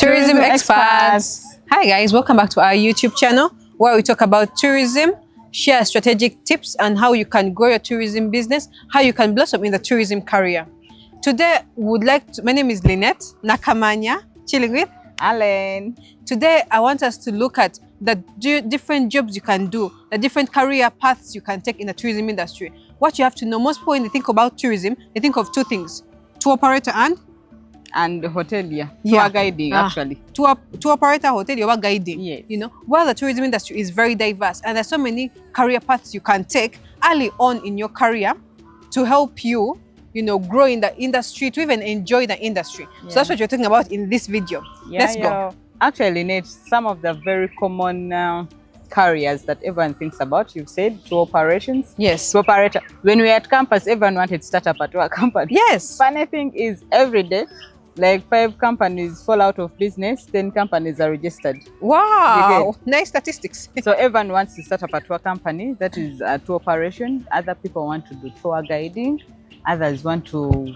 Tourism experts. Hi guys, welcome back to our YouTube channel where we talk about tourism, share strategic tips and how you can grow your tourism business, how you can blossom in the tourism career. Today, my name is Lynette Nakamanya, chilling with Alan. Today, I want us to look at the different jobs you can do, the different career paths you can take in the tourism industry. What you have to know, most people when they think about tourism, they think of two things: tour operator and hotelier. Tour guiding, actually. Tour operator, hotelier, guiding. Yes. You know, while the tourism industry is very diverse and there's so many career paths you can take early on in your career to help you, grow in the industry, to even enjoy the industry. So that's what you're talking about in this video. Let's go. Actually, Nate, some of the very common careers that everyone thinks about, you've said tour operations. Yes. Tour operator. When we were at campus, everyone wanted to start up a tour company. Yes. Funny thing is, every day, like 5 companies fall out of business, 10 companies are registered. Wow, nice statistics. So everyone wants to start up a tour company, that is a tour operation. Other people want to do tour guiding. Others want to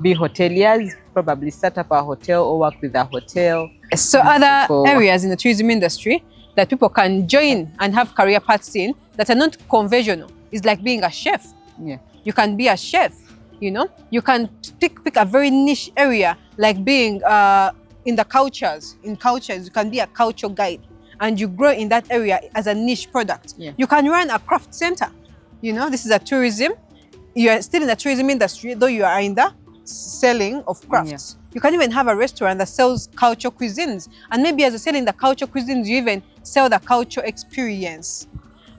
be hoteliers, probably start up a hotel or work with a hotel. So other areas in the tourism industry that people can join and have career paths in that are not conventional is like being a chef. Yeah. You can be a chef, You can pick a very niche area like being in the cultures. In cultures, you can be a culture guide and you grow in that area as a niche product. Yeah. You can run a craft center. This is a tourism. You are still in the tourism industry, though you are in the selling of crafts. Yeah. You can even have a restaurant that sells culture cuisines. And maybe as you're selling the culture cuisines, you even sell the culture experience.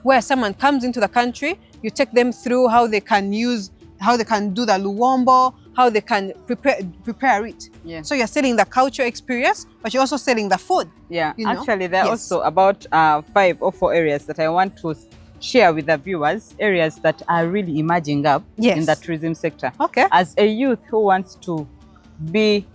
Where someone comes into the country, you take them through how they can do the luwombo, how they can prepare it. Yeah. So you're selling the culture experience, but you're also selling the food. Yeah, actually there are also about 5 or 4 areas that I want to share with the viewers, areas that are really emerging up in the tourism sector. Okay. As a youth who wants to be,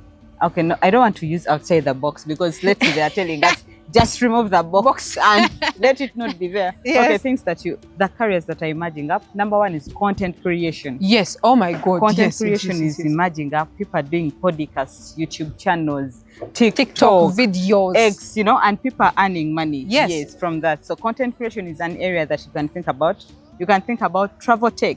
no, I don't want to use outside the box because lately they are telling us just remove the box and let it not be there. Yes. Okay, the careers that are emerging up. Number 1 is content creation. Yes, oh my God. Content creation is emerging up. People are doing podcasts, YouTube channels, TikTok videos, X, and people are earning money. Yes, from that. So content creation is an area that you can think about. You can think about travel tech.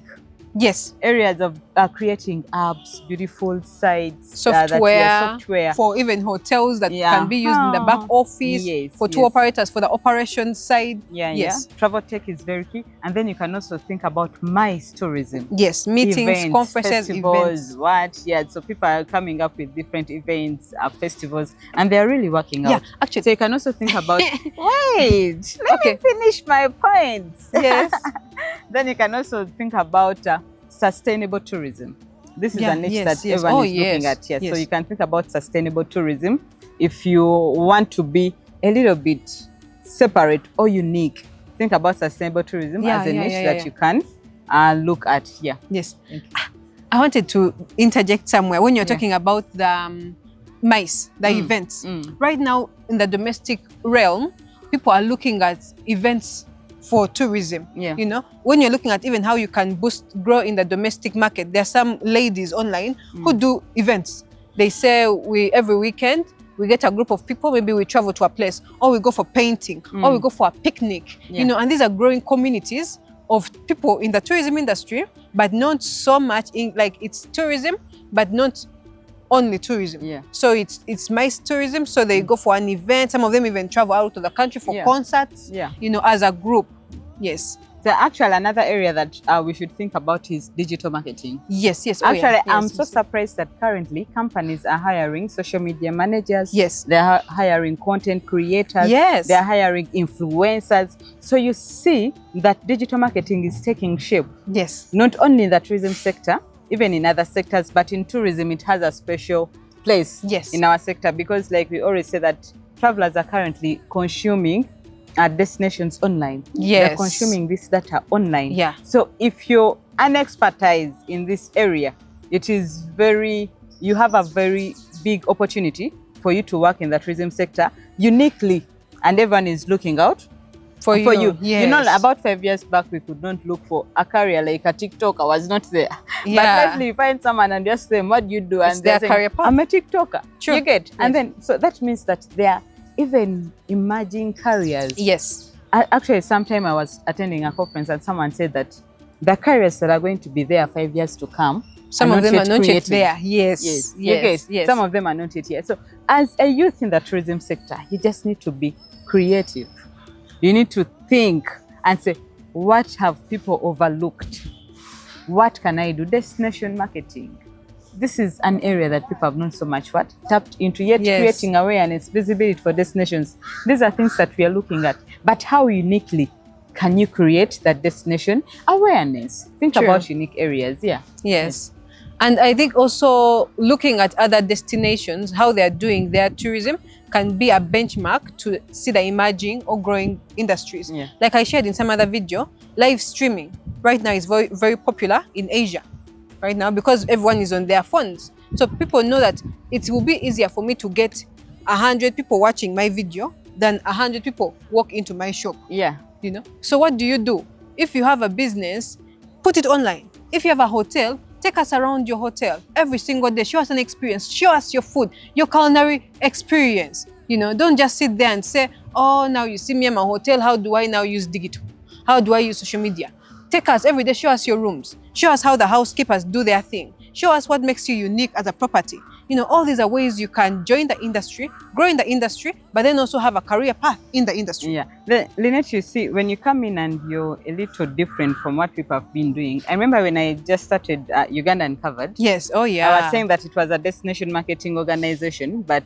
Yes. Areas of creating apps, beautiful sites, software for even hotels that can be used in the back office, for tour operators, for the operations side. Yes. Travel tech is very key. And then you can also think about MICE tourism. Yes, meetings, events, conferences, festivals, events. So people are coming up with different events, festivals, and they're really working out. Actually. So you can also think about, wait, let me finish my points. Yes. Then you can also think about sustainable tourism. This is a niche that everyone is looking at here. So you can think about sustainable tourism. If you want to be a little bit separate or unique, think about sustainable tourism as a niche that you can look at here. Yes. I wanted to interject somewhere when you're talking about the MICE, the events. Right now in the domestic realm, people are looking at events for tourism. When you're looking at even how you can grow in the domestic market, there are some ladies online who do events. They say every weekend we get a group of people, maybe we travel to a place, or we go for painting, or we go for a picnic. And these are growing communities of people in the tourism industry, but not so much in it's tourism, but not only tourism. So it's MICE tourism. So they go for an event. Some of them even travel out to the country for concerts. As a group. Yes. So actually another area that we should think about is digital marketing. Yes. Actually, I'm so surprised that currently companies are hiring social media managers. Yes. They're hiring content creators. Yes. They're hiring influencers. So you see that digital marketing is taking shape. Yes. Not only in the tourism sector, even in other sectors, but in tourism, it has a special place in our sector because like we always say that travelers are currently consuming destinations online. They're consuming this data online. So if you're an expertise in this area, you have a very big opportunity for you to work in the tourism sector uniquely, and everyone is looking out for you. Yes. You know, about 5 years back, we could not look for a career like a TikToker was not there. Yeah. But actually, you find someone and just say, what do you do? And they're saying, I'm a TikToker. True. You get? Yes. And then, so that means that there are even emerging careers. Yes. Actually, sometime I was attending a conference and someone said that the careers that are going to be there 5 years to come, some of them are not yet there. Yes. Yes. Some of them are not yet here. So as a youth in the tourism sector, you just need to be creative. You need to think and say, what have people overlooked? What can I do? Destination marketing. This is an area that people have not so much tapped into yet, creating awareness, visibility for destinations. These are things that we are looking at. But how uniquely can you create that destination awareness? Think about unique areas. Yes. And I think also looking at other destinations, how they are doing their tourism can be a benchmark to see the emerging or growing industries. Yeah. Like I shared in some other video, live streaming right now is very, very popular in Asia right now because everyone is on their phones. So people know that it will be easier for me to get 100 people watching my video than 100 people walk into my shop. Yeah. You know? So what do? If you have a business, put it online. If you have a hotel, take us around your hotel every single day. Show us an experience. Show us your food, your culinary experience. You know, don't just sit there and say, oh, now you see me in my hotel. How do I now use digital? How do I use social media? Take us every day. Show us your rooms. Show us how the housekeepers do their thing. Show us what makes you unique as a property. You know, all these are ways you can join the industry, grow in the industry, but then also have a career path in the industry. Yeah. Lynette, you see, when you come in and you're a little different from what people have been doing. I remember when I just started Uganda Uncovered. Yes. Oh, yeah. I was saying that it was a destination marketing organization, but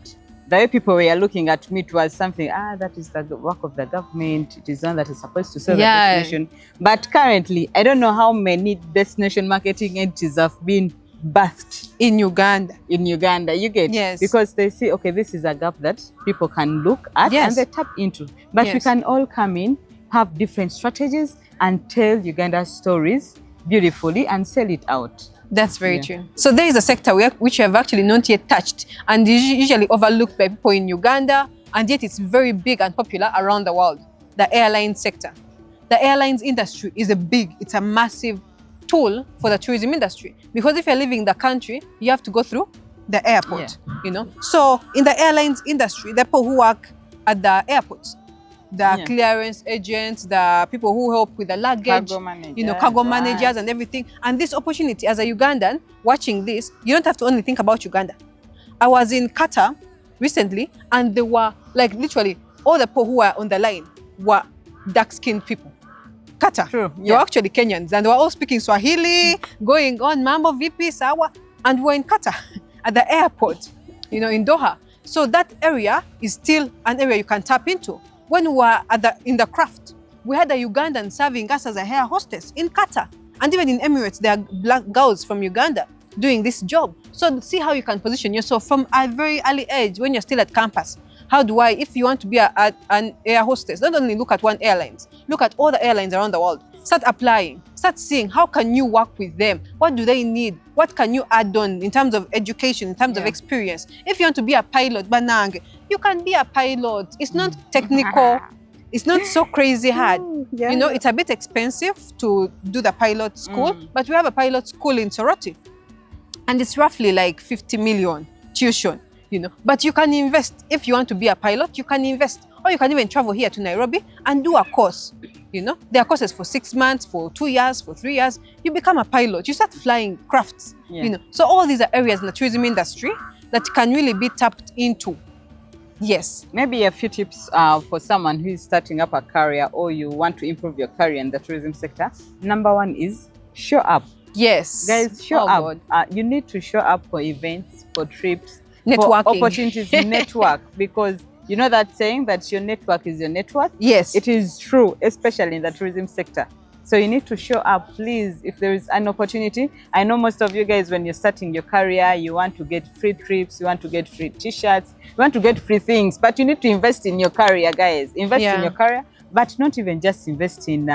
the way people were looking at me, it was something, that is the work of the government. It is one that is supposed to sell the destination. But currently, I don't know how many destination marketing entities have been birthed in Uganda. You get? Yes. Because they see, okay, this is a gap that people can look at and they tap into. But we can all come in, have different strategies and tell Uganda's stories beautifully and sell it out. That's very true. So there is a sector which we have actually not yet touched and is usually overlooked by people in Uganda, and yet it's very big and popular around the world, the airline sector. The airlines industry is it's a massive tool for the tourism industry, because if you're leaving the country, you have to go through the airport, you know. So in the airlines industry, the people who work at the airports, the clearance agents, the people who help with the luggage, cargo managers and everything. And this opportunity, as a Ugandan watching this, you don't have to only think about Uganda. I was in Qatar recently, and there were like literally all the people who were on the line were dark-skinned people. Qatar. True. You're actually Kenyans, and they were all speaking Swahili, going on Mambo VP Sawa, and we're in Qatar at the airport, you know, in Doha. So that area is still an area you can tap into. When we were in the craft, we had a Ugandan serving us as a air hostess in Qatar, and even in Emirates, there are black girls from Uganda doing this job. So see how you can position yourself from a very early age when you're still at campus. How do if you want to be an air hostess, don't only look at one airline, look at all the airlines around the world. Start applying, start seeing how can you work with them? What do they need? What can you add on in terms of education, in terms of experience? If you want to be a pilot, Banang, you can be a pilot. It's not technical. It's not so crazy hard. You know, it's a bit expensive to do the pilot school, but we have a pilot school in Soroti. And it's roughly like 50 million tuition. You know, but you can invest. If you want to be a pilot, you can invest, or you can even travel here to Nairobi and do a course. You know, there are courses for 6 months, for 2 years, for 3 years. You become a pilot. You start flying crafts. You know, so all these are areas in the tourism industry that can really be tapped into. Yes. Maybe a few tips for someone who is starting up a career, or you want to improve your career in the tourism sector. Number one is show up. Yes, guys, show up. You need to show up for events, for trips. Networking. For opportunities to network, because you know that saying that your network is your net worth? Yes. It is true, especially in the tourism sector. So you need to show up, please. If there is an opportunity, I know most of you guys, when you're starting your career, you want to get free trips, you want to get free t-shirts, you want to get free things, but you need to invest in your career, guys. Invest in your career, but not even just invest in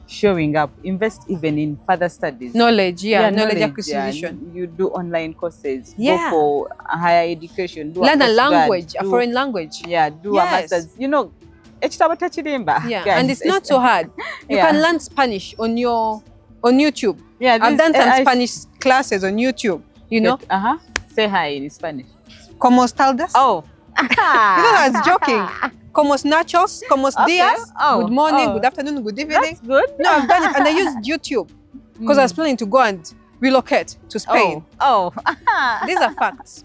showing up. Invest even in further studies. Knowledge, knowledge acquisition. You do online courses. Go for higher education. Learn a language, a foreign language. Do a master's. You know, Yeah, guys. And it's not so hard. You can learn Spanish on YouTube. Yeah, I've done some Spanish classes on YouTube. You know. Say hi in Spanish. ¿Cómo estás? Oh. You know, I was joking. ¿Cómo nachos? ¿Cómo días? Oh. Good morning, good afternoon, good evening. That's good. No, I've done it, and I used YouTube because I was planning to go and relocate to Spain. Oh. These are facts.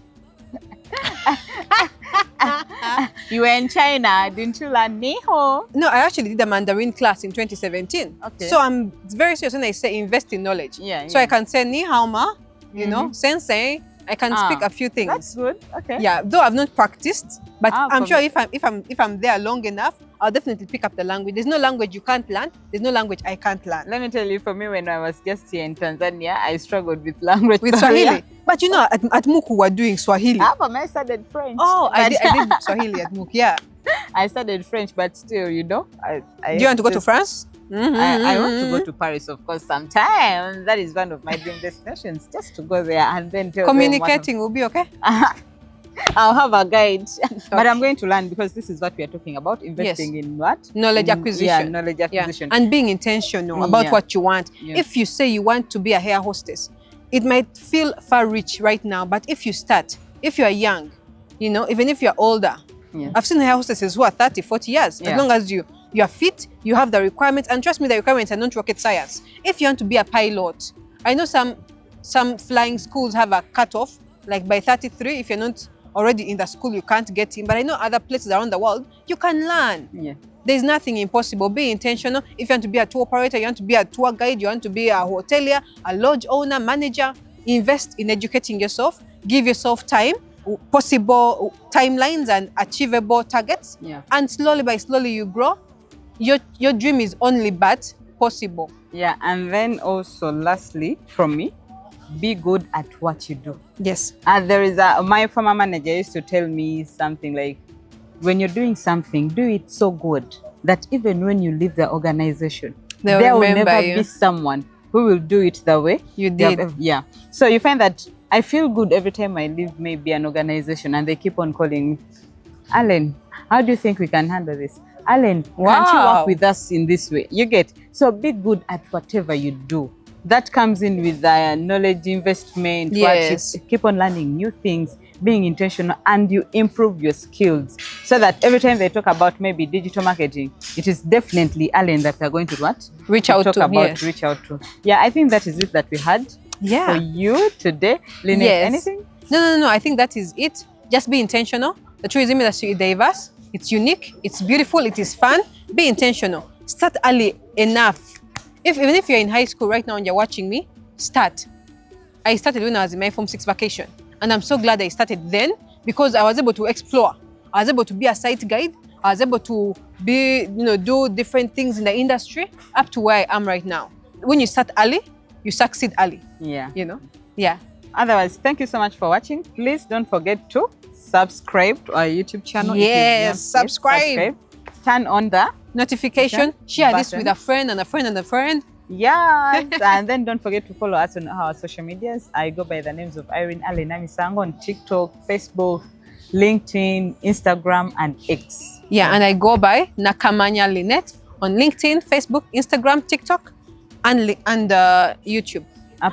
You were in China, didn't you learn ni hao? No, I actually did a Mandarin class in 2017. Okay. So I'm very serious when I say invest in knowledge. So I can say ni hao ma, you know, sensei. I can speak a few things. That's good. Okay. Yeah, though I've not practiced, but I'm sure if I'm there long enough, I'll definitely pick up the language. There's no language you can't learn. There's no language I can't learn. Let me tell you, for me, when I was just here in Tanzania, I struggled with language. With Swahili. But you know, at MOOC we're doing Swahili. I studied French. Oh, I did Swahili at MOOC, yeah. I studied French, but still, you know. Do you want to go to France? I want to go to Paris, of course, sometime. That is one of my dream destinations, just to go there and then tell communicating will be okay. I'll have a guide, but I'm going to learn, because this is what we are talking about, investing in what? Knowledge acquisition. Yeah, knowledge acquisition. And being intentional about what you want. If you say you want to be a hair hostess, it might feel far-reach right now, but if you start, if you are young, you know, even if you're older, I've seen hair hostesses who are 30, 40 years, as long as you are fit, you have the requirements, and trust me, the requirements are not rocket science. If you want to be a pilot, I know some flying schools have a cutoff, like by 33, if you're not already in the school, you can't get in. But I know other places around the world, you can learn. There's nothing impossible. Be intentional. If you want to be a tour operator, you want to be a tour guide, you want to be a hotelier, a lodge owner, manager, invest in educating yourself, give yourself time, possible timelines and achievable targets. And slowly by slowly you grow. Your dream is only but possible. Yeah, and then also lastly from me, be good at what you do. Yes. There is my former manager used to tell me something like, when you're doing something, do it so good that even when you leave the organization, there will never be someone who will do it the way you did. Yeah. So you find that I feel good every time I leave maybe an organization and they keep on calling me, Alan, how do you think we can handle this? Alan, can't you work with us in this way? You get. So be good at whatever you do. That comes in with the knowledge investment. Yes. Keep on learning new things, being intentional, and you improve your skills, so that every time they talk about maybe digital marketing, it is definitely Alan that they're going to what? Reach out to. Reach out to. Yeah, I think that is it that we had for you today. Lynette, anything? No. I think that is it. Just be intentional. The tourism industry is diverse. It's unique. It's beautiful. It is fun. Be intentional. Start early enough. Even if you're in high school right now and you're watching me, start. I started when I was in my Form 6 vacation. And I'm so glad I started then, because I was able to explore. I was able to be a site guide. I was able to be, do different things in the industry up to where I am right now. When you start early, you succeed early. Yeah. Yeah. Otherwise, thank you so much for watching. Please don't forget to subscribe to our YouTube channel. Yes, subscribe. Turn on the notification. Share this with a friend and a friend and a friend. Yes. And then don't forget to follow us on our social medias. I go by the names of Irene Allen Namisango on TikTok, Facebook, LinkedIn, Instagram, and X. Yeah, and I go by Nakamanya Lynette on LinkedIn, Facebook, Instagram, TikTok, and YouTube.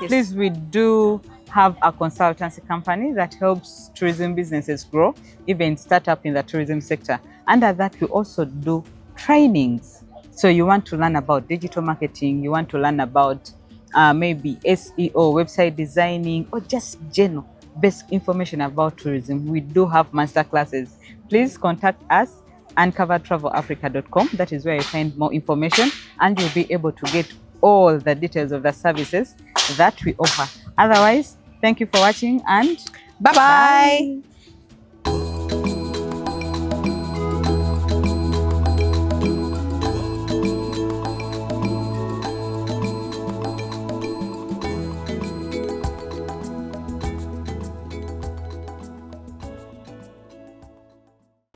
Please, we do have a consultancy company that helps tourism businesses grow, even startup in the tourism sector. Under that, we also do trainings. So you want to learn about digital marketing, you want to learn about maybe SEO, website designing, or just general basic information about tourism. We do have master classes. Please contact us, uncovertravelafrica.com. That is where you find more information, and you'll be able to get all the details of the services that we offer. Otherwise, thank you for watching, and bye-bye.